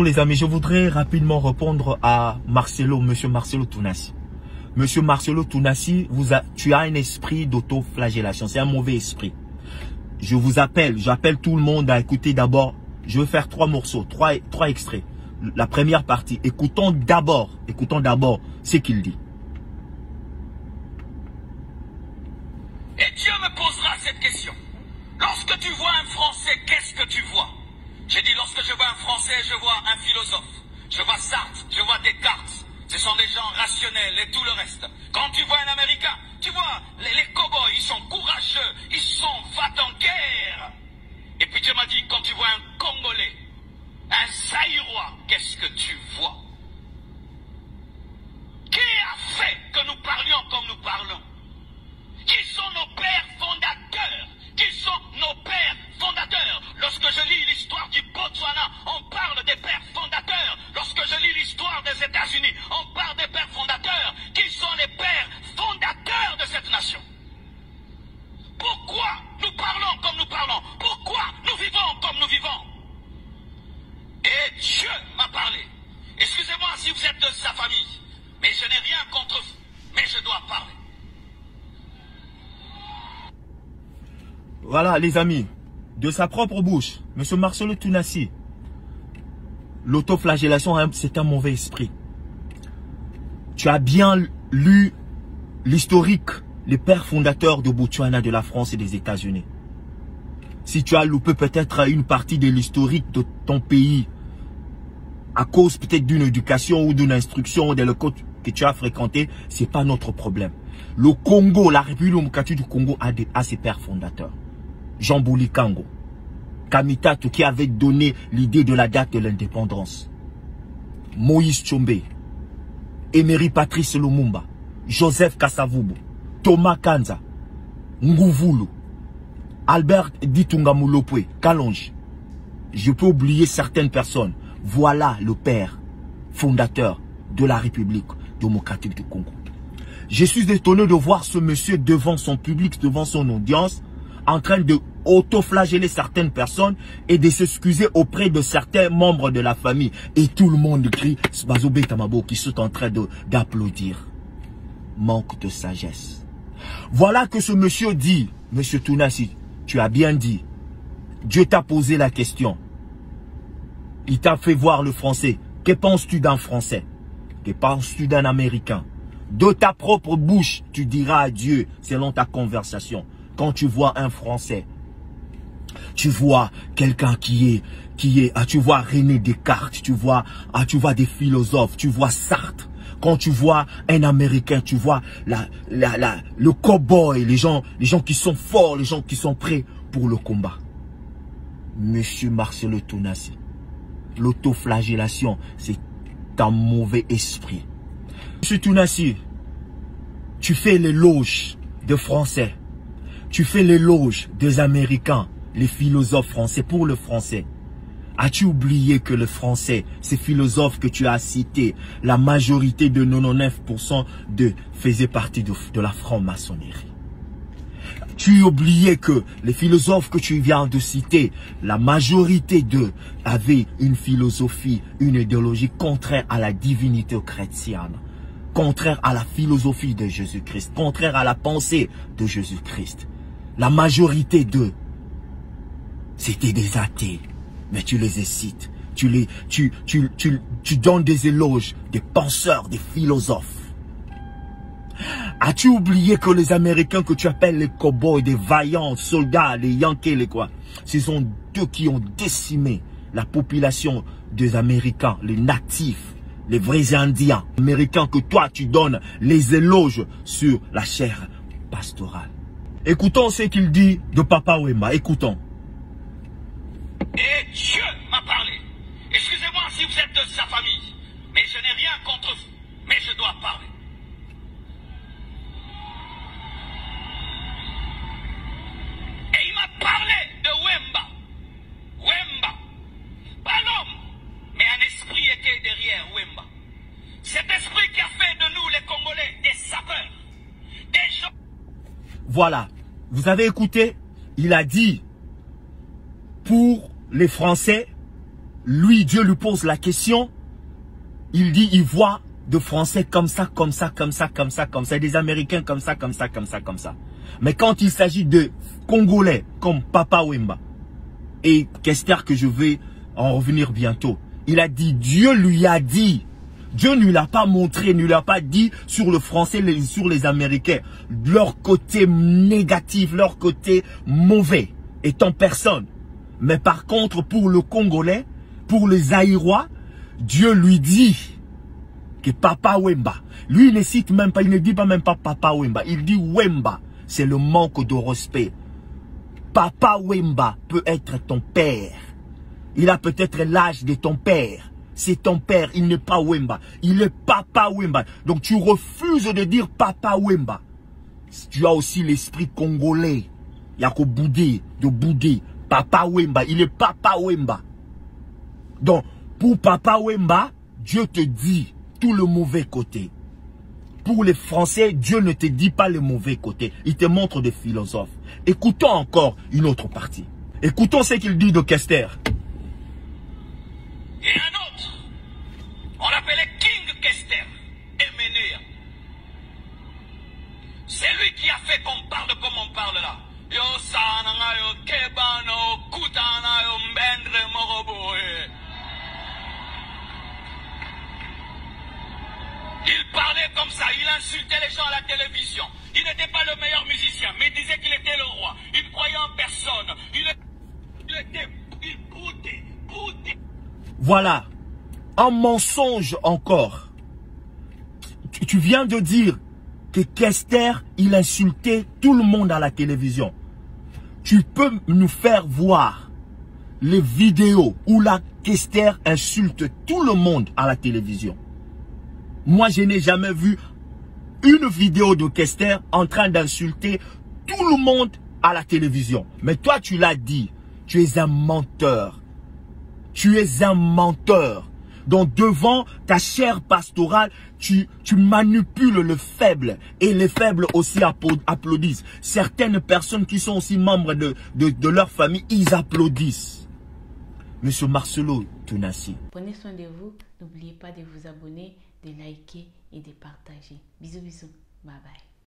Les amis, je voudrais rapidement répondre à Monsieur Marcelo Tounassi. Monsieur Marcelo Tounassi, tu as un esprit d'autoflagellation. C'est un mauvais esprit. Je vous appelle, j'appelle tout le monde à écouter d'abord. Je vais faire 3 morceaux, 3 extraits. La première partie, écoutons d'abord ce qu'il dit. Et Dieu me posera cette question. Lorsque tu vois un Français, qu'est-ce que tu vois? J'ai dit, lorsque je vois un Français, je vois un philosophe. Je vois Sartre, je vois Descartes. Ce sont des gens rationnels et tout le reste. Quand tu vois un Américain, tu vois, les cow-boys, ils sont courageux, ils sont va en guerre. Et puis Dieu m'a dit, quand tu vois un Congolais, un Zaïrois, qu'est-ce que tu vois? Qui a fait que nous parlions comme nous parlons? Qui sont nos pères fondateurs? Qui sont nos pères fondateurs? Lorsque je lis l'histoire du Botswana, on parle des pères fondateurs. Lorsque je lis l'histoire des États-Unis, on parle des pères fondateurs. Qui sont les pères fondateurs de cette nation? Pourquoi nous parlons comme nous parlons? Pourquoi nous vivons comme nous vivons? Et Dieu m'a parlé. Excusez-moi si vous êtes de sa famille, mais je n'ai rien contre vous, mais je dois parler. Voilà les amis, de sa propre bouche, Monsieur Marcelo Tounassi, l'autoflagellation, c'est un mauvais esprit. Tu as bien lu l'historique, les pères fondateurs de Botswana, de la France et des États-Unis. Si tu as loupé peut-être une partie de l'historique de ton pays, à cause peut-être d'une éducation ou d'une instruction ou de l'école que tu as fréquenté, c'est pas notre problème. Le Congo, la République démocratique du Congo a ses pères fondateurs. Jean Boulikango, Kamitatou qui avait donné l'idée de la date de l'indépendance, Moïse Tshombe, Emery Patrice Lumumba, Joseph Kasavubu, Thomas Kanza, Nguvulu, Albert Ditunga Mulopwe, Kalonji. Je peux oublier certaines personnes. Voilà le père fondateur de la République démocratique du Congo. Je suis étonné de voir ce monsieur devant son public, devant son audience, en train de autoflageller certaines personnes et de s'excuser auprès de certains membres de la famille. Et tout le monde crie, Sbazobe Tamabo, qui sont en train d'applaudir. Manque de sagesse. Voilà que ce monsieur dit, Monsieur Tounassi, tu as bien dit. Dieu t'a posé la question. Il t'a fait voir le français. Que penses-tu d'un français? Que penses-tu d'un américain? De ta propre bouche, tu diras à Dieu, selon ta conversation. Quand tu vois un Français, tu vois quelqu'un tu vois René Descartes, tu vois des philosophes, tu vois Sartre. Quand tu vois un Américain, tu vois le cow-boy, les gens qui sont forts, les gens qui sont prêts pour le combat. Monsieur Marcelo Tounassi, l'autoflagellation, c'est un mauvais esprit. Monsieur Tounassi, tu fais l'éloge des Français. Tu fais l'éloge des Américains, les philosophes français pour le français. As-tu oublié que le français, ces philosophes que tu as cités, la majorité de 99% faisaient partie de la franc-maçonnerie? Tu as oublié que les philosophes que tu viens de citer, la majorité d'eux avaient une philosophie, une idéologie contraire à la divinité chrétienne, contraire à la philosophie de Jésus-Christ, contraire à la pensée de Jésus-Christ. La majorité d'eux, c'était des athées. Mais tu les cites. Tu donnes des éloges, des penseurs, des philosophes. As-tu oublié que les Américains que tu appelles les cow-boys, des vaillants soldats, les Yankees, les quoi, ce sont eux qui ont décimé la population des Américains, les natifs, les vrais Indiens. Américains que toi tu donnes les éloges sur la chair pastorale. Écoutons ce qu'il dit de Papa Wemba. Écoutons. Et Dieu m'a parlé. Excusez-moi si vous êtes de sa famille, mais je n'ai rien contre vous, mais je dois parler. Et il m'a parlé de Wemba. Wemba. Pas l'homme, mais un esprit était derrière Wemba. Cet esprit qui a fait de nous les Congolais des sapeurs, des gens... Voilà, vous avez écouté, il a dit, pour les Français, lui, Dieu lui pose la question. Il dit, il voit de Français comme ça, comme ça, comme ça, comme ça, comme ça. Des Américains comme ça, comme ça, comme ça, comme ça. Mais quand il s'agit de Congolais comme Papa Wemba et Kester, que je vais en revenir bientôt, il a dit, Dieu lui a dit. Dieu ne l'a pas montré, ne lui a pas dit sur le Français, sur les Américains. Leur côté négatif, leur côté mauvais est en personne. Mais par contre, pour le Congolais, pour les Zaïrois, Dieu lui dit que Papa Wemba, lui il ne cite même pas, il ne dit pas même pas Papa Wemba, il dit Wemba. C'est le manque de respect. Papa Wemba peut être ton père. Il a peut-être l'âge de ton père. C'est ton père, il n'est pas Wemba. Il est Papa Wemba. Donc tu refuses de dire Papa Wemba. Tu as aussi l'esprit congolais. Il y a qu'au boudé, de boudé. Papa Wemba, il est Papa Wemba. Donc, pour Papa Wemba, Dieu te dit tout le mauvais côté. Pour les Français, Dieu ne te dit pas le mauvais côté. Il te montre des philosophes. Écoutons encore une autre partie. Écoutons ce qu'il dit de Kester. Et un autre, on l'appelait King Kester, Emenea. C'est lui qui a fait qu'on parle comme on parle là. Yo sananga yo kebano kutana yo mbendre moroboe. Il parlait comme ça, il insultait les gens à la télévision. Il n'était pas le meilleur musicien, mais il disait qu'il était le roi. Il croyait en personne. Il boutait. Voilà, un mensonge encore. Tu viens de dire que Kester, il insultait tout le monde à la télévision. Tu peux nous faire voir les vidéos où la Kester insulte tout le monde à la télévision. Moi, je n'ai jamais vu une vidéo de Kester en train d'insulter tout le monde à la télévision. Mais toi, tu l'as dit, tu es un menteur. Tu es un menteur. Donc devant ta chair pastorale, tu manipules le faible. Et les faibles aussi applaudissent. Certaines personnes qui sont aussi membres de leur famille, ils applaudissent. Monsieur Marcelo Tounassi. Prenez soin de vous. N'oubliez pas de vous abonner, de liker et de partager. Bisous, bisous. Bye bye.